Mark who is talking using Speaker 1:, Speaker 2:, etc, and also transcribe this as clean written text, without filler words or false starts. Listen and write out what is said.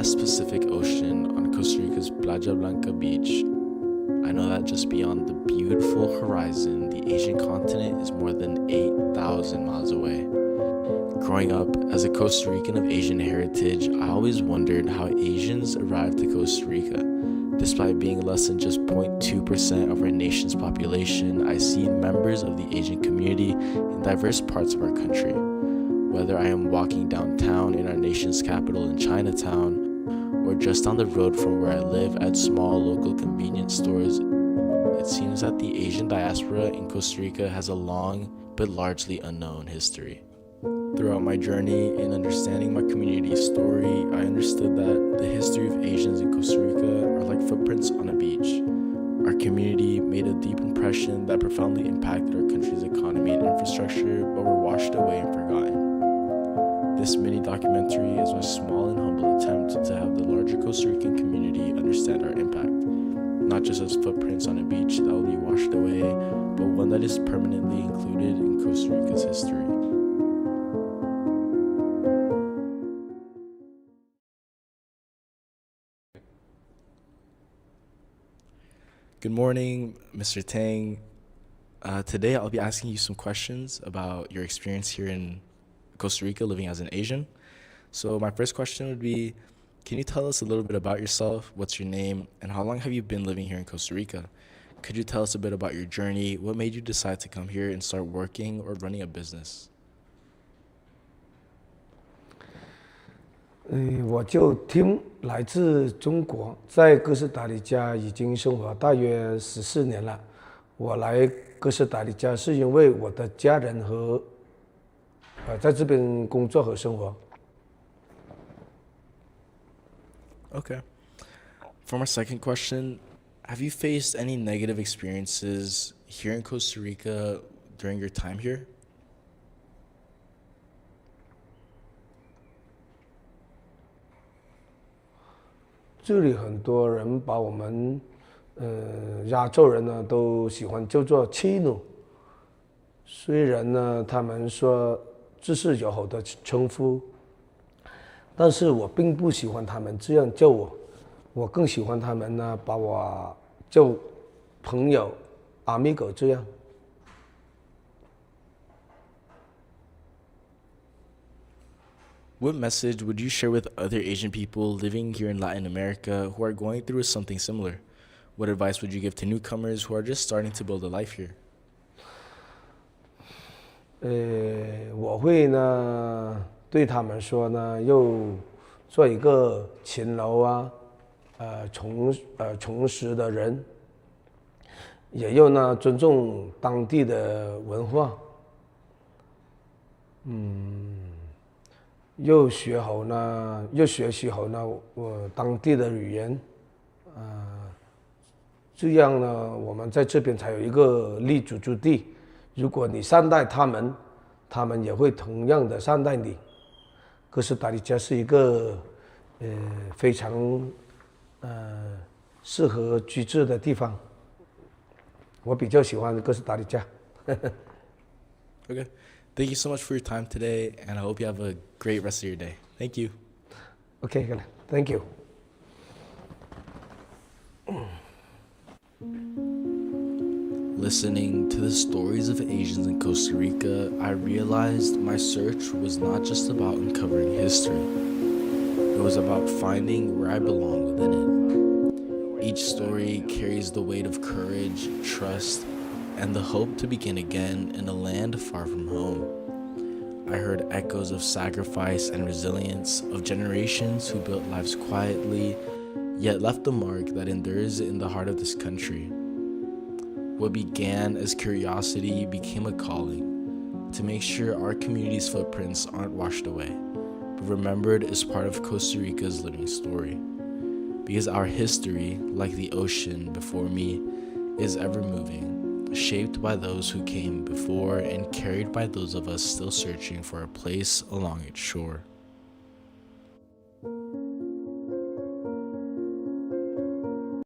Speaker 1: vast Pacific Ocean on Costa Rica's Playa Blanca beach, I know that just beyond the beautiful horizon, the Asian continent is more than 8,000 miles away. Growing up as a Costa Rican of Asian heritage, I always wondered how Asians arrived to Costa Rica. Despite being less than just 0.2% of our nation's population, I see members of the Asian community in diverse parts of our country. Whether I am walking downtown in our nation's capital in Chinatown, or just down the road from where I live at small local convenience stores, it seems that the Asian diaspora in Costa Rica has a long but largely unknown history. Throughout my journey in understanding my community's story, I understood that the history of Asians in Costa Rica are like footprints on a beach. Our community made a deep impression that profoundly impacted our country's economy and infrastructure, but were washed away and forgotten. This mini documentary is my small and humble attempt to have the larger Costa Rican community understand our impact, not just as footprints on a beach that will be washed away, but one that is permanently included in Costa Rica's history. Good morning, Mr. Tang. Today I'll be asking you some questions about your experience here in Costa Rica living as an Asian. So my first question would be, can you tell us a little bit about yourself? What's your name? And how long have you been living here in Costa Rica? Could you tell us a bit about your journey? What made you decide to come here and start working or running a business?
Speaker 2: 我就听来自中国，在哥斯达黎加已经生活大约14年了。我来哥斯达黎加是因为我的家人和在这边工作和生活。
Speaker 1: Okay. For my second question, have you faced any negative experiences here in Costa Rica during your time here?
Speaker 2: 这里很多人把我们亚洲人呢都喜欢叫做气奴，虽然呢他们说这是友好的称呼，但是我并不喜欢他们这样叫我，我更喜欢他们呢把我叫朋友、amigo 这样。
Speaker 1: What message would you share with other Asian people living here in Latin America who are going through something similar? What advice would you give to newcomers who are just starting to build a life here?
Speaker 2: 我会呢对他们说呢，要做一个勤劳啊，诚实的人，也要呢尊重当地的文化，要学习好呢我当地的语言，这样呢我们在这边才有一个立足之地。如果你善待他们，他们也会同样的善待你。哥斯达黎加是一个非常适合居住的地方，我比较喜欢哥斯达黎加。
Speaker 1: Okay. Thank you so much for your time today, and I hope you have a great rest of your day. Thank you.
Speaker 2: Okay, thank you.
Speaker 1: Listening to the stories of Asians in Costa Rica, I realized my search was not just about uncovering history. It was about finding where I belong within it. Each story carries the weight of courage, trust, and the hope to begin again in a land far from home. I heard echoes of sacrifice and resilience, of generations who built lives quietly, yet left a mark that endures in the heart of this country. What began as curiosity became a calling, to make sure our community's footprints aren't washed away, but remembered as part of Costa Rica's living story. Because our history, like the ocean before me, is ever moving, shaped by those who came before and carried by those of us still searching for a place along its shore.